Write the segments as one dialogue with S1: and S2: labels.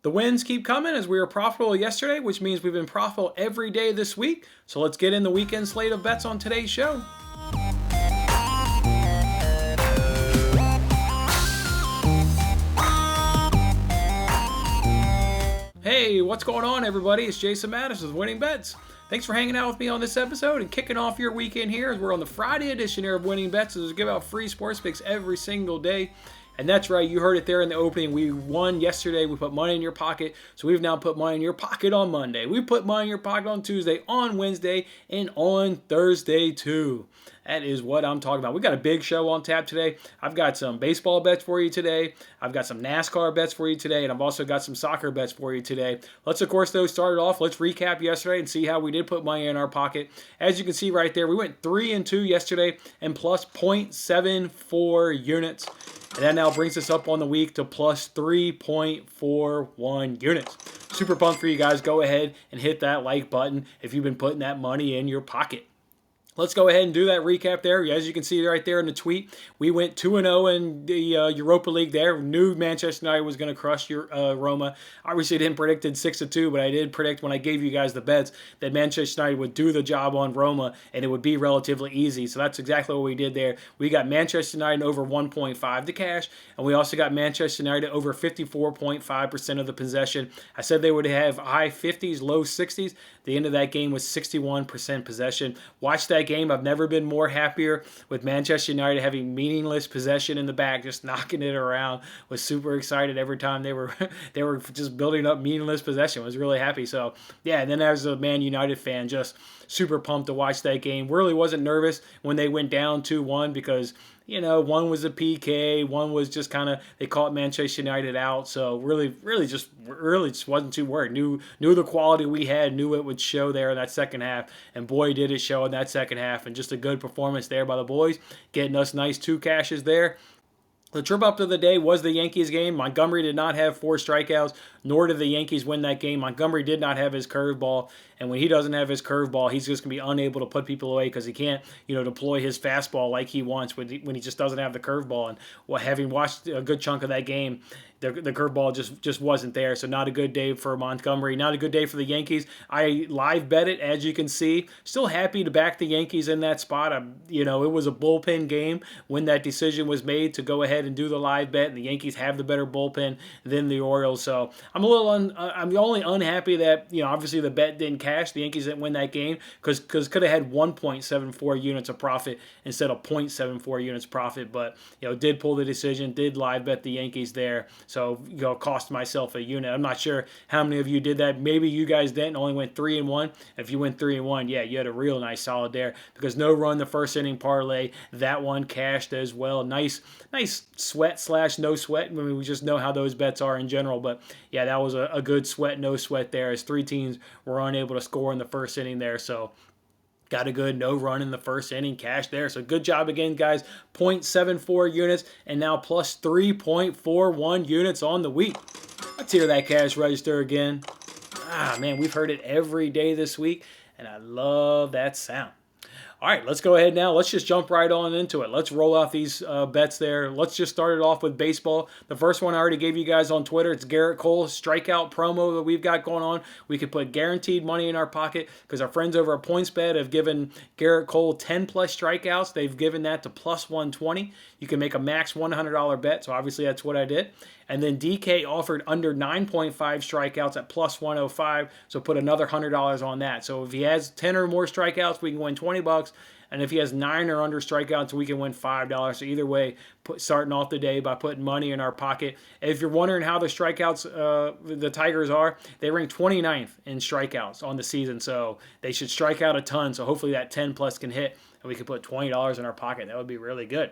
S1: The wins keep coming as we were profitable yesterday, which means we've been profitable every day this week. So let's get in the weekend slate of bets on today's show. Hey, what's going on, everybody? It's Jason Mattis with Winning Bets. Thanks for hanging out with me on this episode and kicking off your weekend here as we're on the Friday edition here of Winning Bets. As we give out free sports picks every single day. And that's right, you heard it there in the opening. We won yesterday. We put money in your pocket. So we've now put money in your pocket on Monday. We put money in your pocket on Tuesday, on Wednesday, and on Thursday too. That is what I'm talking about. We got a big show on tap today. I've got some baseball bets for you today. I've got some NASCAR bets for you today. And I've also got some soccer bets for you today. Let's, of course, though, start it off. Let's recap yesterday and see how we did put money in our pocket. As you can see right there, we went 3-2 yesterday and plus 0.74 units. And that now brings us up on the week to plus 3.41 units. Super pumped for you guys. Go ahead and hit that like button if you've been putting that money in your pocket. Let's go ahead and do that recap there. As you can see right there in the tweet, we went 2-0 in the Europa League there. Knew Manchester United was going to crush Roma. Obviously, didn't predict it 6-2, but I did predict when I gave you guys the bets that Manchester United would do the job on Roma and it would be relatively easy. So that's exactly what we did there. We got Manchester United over 1.5 to cash, and we also got Manchester United over 54.5% of the possession. I said they would have high 50s, low 60s. The end of that game was 61% possession. Watch that game. I've never been more happier with Manchester United having meaningless possession in the back, just knocking it around. Was super excited every time they were just building up meaningless possession. Was really happy. So yeah, and then as a Man United fan, just super pumped to watch that game. Really wasn't nervous when they went down 2-1 because, you know, one was a PK, one was just kind of, they caught Manchester United out. So really just wasn't too worried. Knew the quality we had, knew it would show there in that second half. And boy, did it show in that second half. And just a good performance there by the boys, getting us nice 2 cashes there. The trip up to the day was the Yankees game. Montgomery did not have 4 strikeouts, nor did the Yankees win that game. Montgomery did not have his curveball, and when he doesn't have his curveball, he's just going to be unable to put people away because he can't, deploy his fastball like he wants when he just doesn't have the curveball. And having watched a good chunk of that game, the curveball just wasn't there. So not a good day for Montgomery. Not a good day for the Yankees. I live bet it, as you can see. Still happy to back the Yankees in that spot. It was a bullpen game when that decision was made to go ahead and do the live bet, and the Yankees have the better bullpen than the Orioles. So I'm I'm only unhappy that obviously the bet didn't cash. The Yankees didn't win that game because could have had 1.74 units of profit instead of 0.74 units profit. But did pull the decision, did live bet the Yankees there. So, cost myself a unit. I'm not sure how many of you did that. Maybe you guys didn't, only went 3-1. If you went 3-1, yeah, you had a real nice solid there because no run the first inning parlay. That one cashed as well. Nice sweat / no sweat. I mean, we just know how those bets are in general. But, yeah, that was a good sweat, no sweat there as 3 teams were unable to score in the first inning there. So, got a good no run in the first inning, cash there. So good job again, guys. 0.74 units and now plus 3.41 units on the week. Let's hear that cash register again. Man, we've heard it every day this week, and I love that sound. All right, let's go ahead now. Let's just jump right on into it. Let's roll out these bets there. Let's just start it off with baseball. The first one I already gave you guys on Twitter. It's Gerrit Cole strikeout promo that we've got going on. We could put guaranteed money in our pocket because our friends over at PointsBet have given Gerrit Cole 10 plus strikeouts. They've given that to plus 120. You can make a max $100 bet, so obviously that's what I did. And then DK offered under 9.5 strikeouts at plus 105, so put another $100 on that. So if he has 10 or more strikeouts, we can win $20. And if he has 9 or under strikeouts, we can win $5. So either way, starting off the day by putting money in our pocket. If you're wondering how the strikeouts, the Tigers are, they rank 29th in strikeouts on the season. So they should strike out a ton. So hopefully that 10 plus can hit and we can put $20 in our pocket. That would be really good.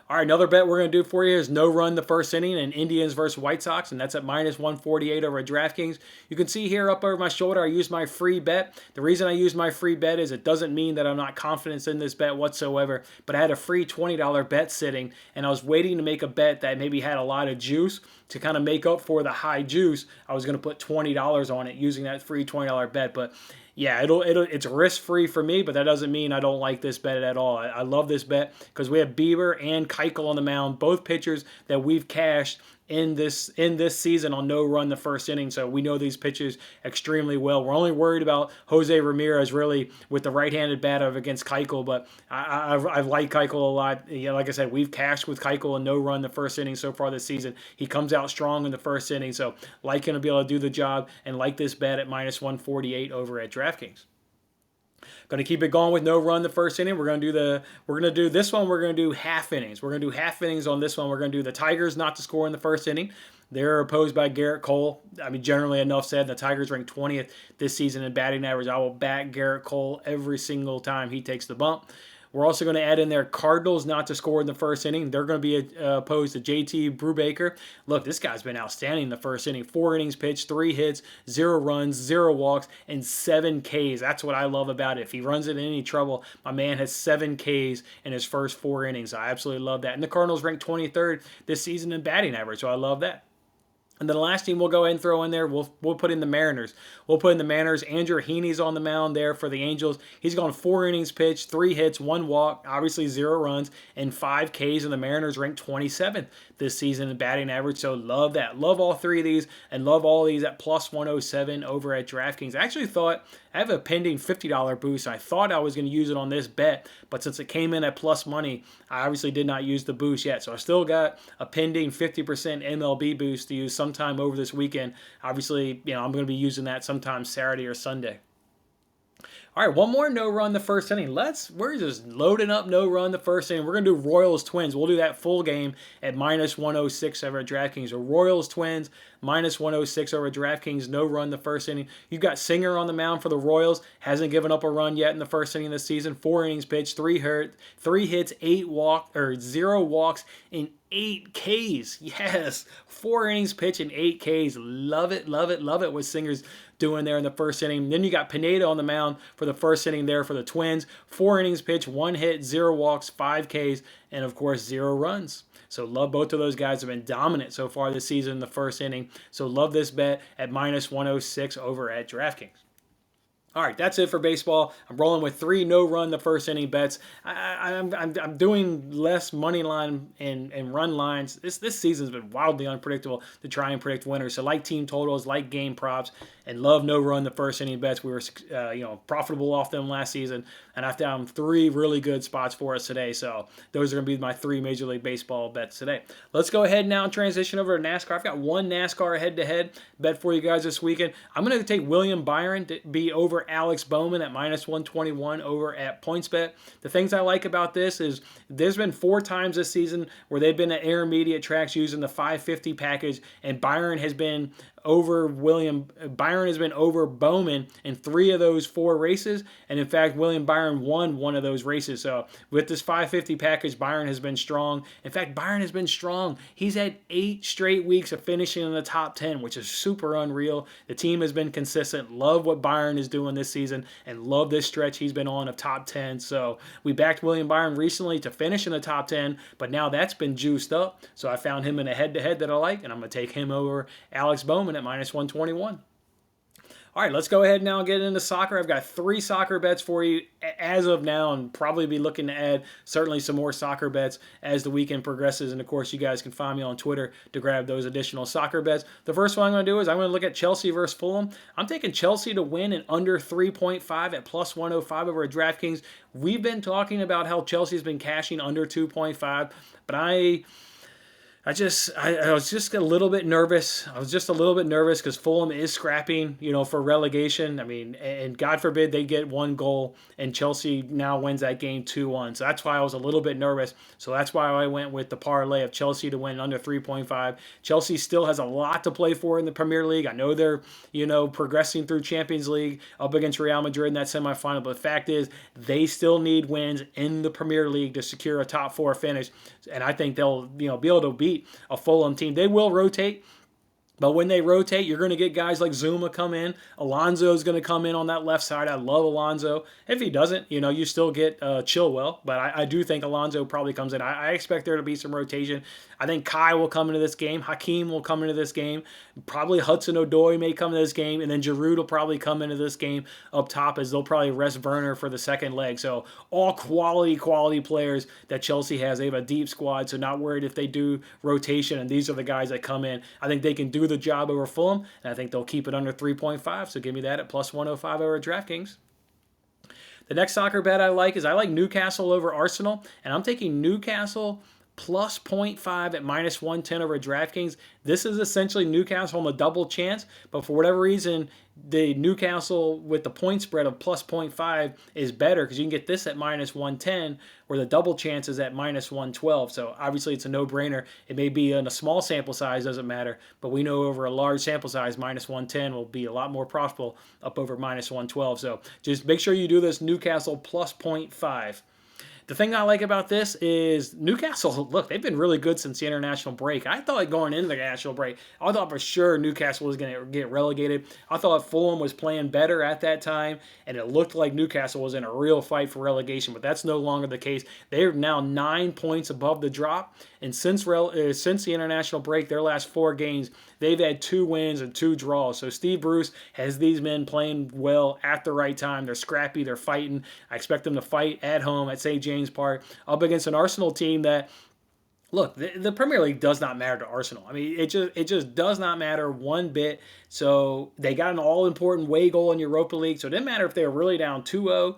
S1: All right, another bet we're going to do for you is no run the first inning in Indians versus White Sox, and that's at minus 148 over at DraftKings. You can see here up over my shoulder, I use my free bet. The reason I use my free bet is it doesn't mean that I'm not confident in this bet whatsoever, but I had a free $20 bet sitting, and I was waiting to make a bet that maybe had a lot of juice to kind of make up for the high juice. I was going to put $20 on it using that free $20 bet, but yeah, it's risk-free for me, but that doesn't mean I don't like this bet at all. I love this bet because we have Bieber and Keuchel on the mound, both pitchers that we've cashed in this season on no run the first inning. So we know these pitchers extremely well. We're only worried about Jose Ramirez really with the right-handed bat against Keuchel, but I like Keuchel a lot. Yeah, like I said, we've cashed with Keuchel and no run the first inning so far this season. He comes out strong in the first inning, so like him to be able to do the job and like this bet at minus 148 over at DraftKings. Going to keep it going with no run the first inning. We're going to do this one. We're going to do half innings. We're going to do half innings on this one. We're going to do the Tigers not to score in the first inning. They're opposed by Gerrit Cole. I mean, generally enough said, the Tigers ranked 20th this season in batting average. I will back Gerrit Cole every single time he takes the bump. We're also going to add in there Cardinals not to score in the first inning. They're going to be opposed to JT Brubaker. Look, this guy's been outstanding in the first inning. 4 innings pitched, 3 hits, 0 runs, 0 walks, and 7 Ks. That's what I love about it. If he runs into any trouble, my man has 7 Ks in his first 4 innings. I absolutely love that. And the Cardinals ranked 23rd this season in batting average, so I love that. And then the last team we'll go ahead and throw in there, we'll put in the Mariners. We'll put in the Mariners. Andrew Heaney's on the mound there for the Angels. He's gone 4 innings pitched, 3 hits, 1 walk, obviously 0 runs, and 5 Ks. And the Mariners ranked 27th this season in batting average. So love that. Love all 3 of these and love all these at plus 107 over at DraftKings. I actually thought I have a pending $50 boost. I thought I was going to use it on this bet, but since it came in at plus money, I obviously did not use the boost yet. So I still got a pending 50% MLB boost to use sometime over this weekend. Obviously, I'm going to be using that sometime Saturday or Sunday. All right, one more no run the first inning. We're just loading up no run the first inning. We're going to do Royals Twins. We'll do that full game at minus 106 over at DraftKings. So Royals Twins minus 106 over at DraftKings. No run the first inning. You've got Singer on the mound for the Royals. Hasn't given up a run yet in the first inning of the season. 4 innings pitched, 3 hits, 0 walks, and 8 Ks. Yes, 4 innings pitched and 8 Ks. Love it, love it, love it what Singer's doing there in the first inning. Then you got Pineda on the mound for the first inning there for the Twins. 4 innings pitched, 1 hit, 0 walks, 5 Ks, and of course 0 runs. So love both of those guys. Have been dominant so far this season in the first inning. So love this bet at minus 106 over at DraftKings. All right, that's it for baseball. I'm rolling with 3 no-run the first inning bets. I'm doing less money line and run lines. This season's been wildly unpredictable to try and predict winners. So like team totals, like game props, and love no-run the first inning bets. We were profitable off them last season, and I found 3 really good spots for us today. So those are going to be my 3 Major League Baseball bets today. Let's go ahead now and transition over to NASCAR. I've got 1 NASCAR head-to-head bet for you guys this weekend. I'm going to take William Byron to be over Alex Bowman at minus 121 over at PointsBet. The things I like about this is there's been 4 times this season where they've been at intermediate tracks using the 550 package, and Byron has been over Bowman in 3 of those 4 races, and in fact William Byron won 1 of those races. So with this 550 package, Byron has been strong. In fact, Byron has been strong. He's had 8 straight weeks of finishing in the top 10, which is super unreal. The team has been consistent. Love what Byron is doing this season and love this stretch he's been on of top 10. So we backed William Byron recently to finish in the top 10, but now that's been juiced up. So I found him in a head-to-head that I like, and I'm going to take him over Alex Bowman at minus 121. All right, let's go ahead now and get into soccer. I've got 3 soccer bets for you as of now, and probably be looking to add certainly some more soccer bets as the weekend progresses. And of course, you guys can find me on Twitter to grab those additional soccer bets. The first one I'm going to do is I'm going to look at Chelsea versus Fulham. I'm taking Chelsea to win in under 3.5 at plus 105 over at DraftKings. We've been talking about how Chelsea's been cashing under 2.5, but I was just a little bit nervous. I was just a little bit nervous because Fulham is scrapping, for relegation. I mean, and God forbid they get 1 goal and Chelsea now wins that game 2-1. So that's why I was a little bit nervous. So that's why I went with the parlay of Chelsea to win under 3.5. Chelsea still has a lot to play for in the Premier League. I know they're, progressing through Champions League up against Real Madrid in that semifinal. But the fact is, they still need wins in the Premier League to secure a top 4 finish. And I think they'll, be able to beat a Fulham team. They will rotate. But when they rotate, you're going to get guys like Zuma come in. Alonso is going to come in on that left side. I love Alonso. If he doesn't, you still get Chilwell. But I do think Alonso probably comes in. I expect there to be some rotation. I think Kai will come into this game. Hakeem will come into this game. Probably Hudson-Odoi may come into this game. And then Giroud will probably come into this game up top, as they'll probably rest Werner for the second leg. So all quality players that Chelsea has. They have a deep squad, so not worried if they do rotation. And these are the guys that come in. I think they can do the job over Fulham, and I think they'll keep it under 3.5. So give me that at plus 105 over DraftKings. The next soccer bet I like Newcastle over Arsenal, and I'm taking Newcastle plus 0.5 at minus 110 over DraftKings. This is essentially Newcastle on a double chance, but for whatever reason, the Newcastle with the point spread of plus 0.5 is better because you can get this at minus 110, where the double chance is at minus 112. So obviously it's a no-brainer. It may be in a small sample size, doesn't matter, but we know over a large sample size, minus 110 will be a lot more profitable up over minus 112. So just make sure you do this Newcastle plus 0.5. The thing I like about this is Newcastle, look, they've been really good since the international break. I thought going into the international break, I thought for sure Newcastle was going to get relegated. I thought Fulham was playing better at that time, and it looked like Newcastle was in a real fight for relegation, but that's no longer the case. They're now 9 points above the drop, and since the international break, their last 4 games, they've had 2 wins and 2 draws. So Steve Bruce has these men playing well at the right time. They're scrappy, they're fighting. I expect them to fight at home at St. James Park up against an Arsenal team that, look, the Premier League does not matter to Arsenal. I mean, it just does not matter one bit. So they got an all-important away goal in Europa League. So it didn't matter if they were really down 2-0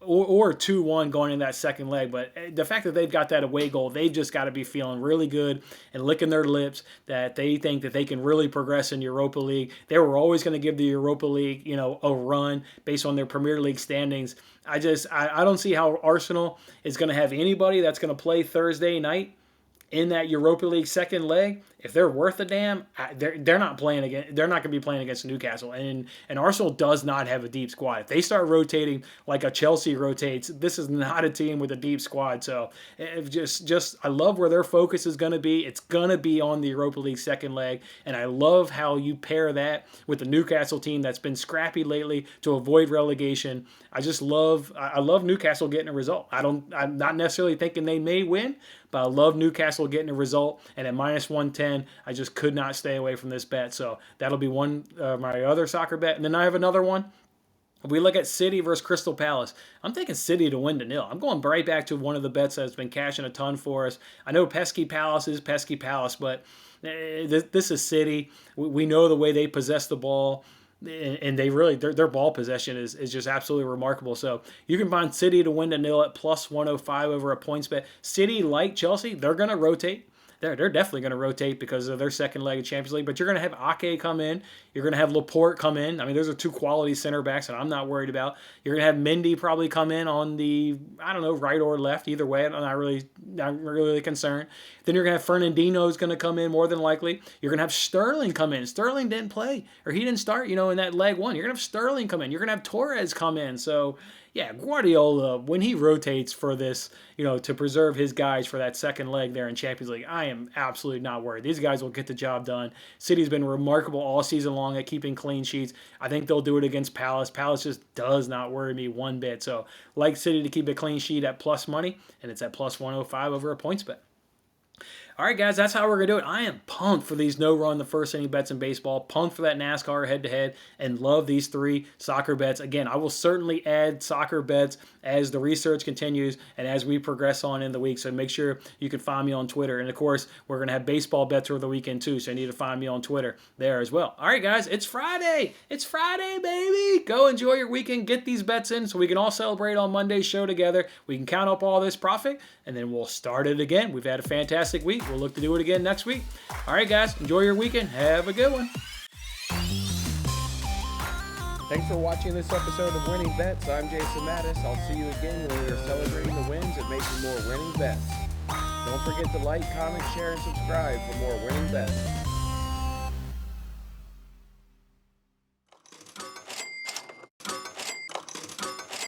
S1: or 2-1 going in that second leg. But the fact that they've got that away goal, they've just got to be feeling really good and licking their lips that they think that they can really progress in Europa League. They were always going to give the Europa League, a run based on their Premier League standings. I don't see how Arsenal is going to have anybody that's going to play Thursday night in that Europa League second leg. If they're worth a damn, they're not playing against. They're not going to be playing against Newcastle, and Arsenal does not have a deep squad. If they start rotating like a Chelsea rotates, this is not a team with a deep squad. So I love where their focus is going to be. It's going to be on the Europa League second leg, and I love how you pair that with the Newcastle team that's been scrappy lately to avoid relegation. I love Newcastle getting a result. I'm not necessarily thinking they may win, but I love Newcastle getting a result, and at minus 110, I just could not stay away from this bet. So that'll be one my other soccer bet. And then I have another one. If we look at City versus Crystal Palace, I'm taking City to win to 0. I'm going right back to one of the bets that's been cashing a ton for us. I know pesky Palace is pesky Palace, but this is City. We know the way they possess the ball. And they really, their ball possession is just absolutely remarkable. So you can find City to win to 0 at plus 105 over a points bet. City, like Chelsea, they're going to rotate. They're definitely going to rotate because of their second leg of Champions League. But you're going to have Ake come in. You're going to have Laporte come in. I mean, those are 2 quality center backs that I'm not worried about. You're going to have Mendy probably come in on the, right or left. Either way, I'm not really concerned. Then you're going to have Fernandinho's going to come in more than likely. You're going to have Sterling come in. Sterling didn't play, or he didn't start, in that leg 1. You're going to have Sterling come in. You're going to have Torres come in. So, yeah, Guardiola, when he rotates for this, to preserve his guys for that second leg there in Champions League, I am absolutely not worried. These guys will get the job done. City's been remarkable all season long at keeping clean sheets. I think they'll do it against Palace. Palace just does not worry me one bit. So, like City to keep a clean sheet at plus money, and it's at plus 105 over a points bet. All right, guys, that's how we're going to do it. I am pumped for these no-run the first inning bets in baseball, pumped for that NASCAR head-to-head, and love these 3 soccer bets. Again, I will certainly add soccer bets as the research continues and as we progress on in the week. So make sure you can find me on Twitter. And, of course, we're going to have baseball bets over the weekend, too, so you need to find me on Twitter there as well. All right, guys, it's Friday. It's Friday, baby. Go enjoy your weekend. Get these bets in so we can all celebrate on Monday's show together. We can count up all this profit, and then we'll start it again. We've had a fantastic week. We'll look to do it again next week. All right, guys, enjoy your weekend. Have a good one. Thanks for watching this episode of Winning Bets. I'm Jason Mattis. I'll see you again when we are celebrating the wins and making more winning bets. Don't forget to like, comment, share, and subscribe for more winning bets.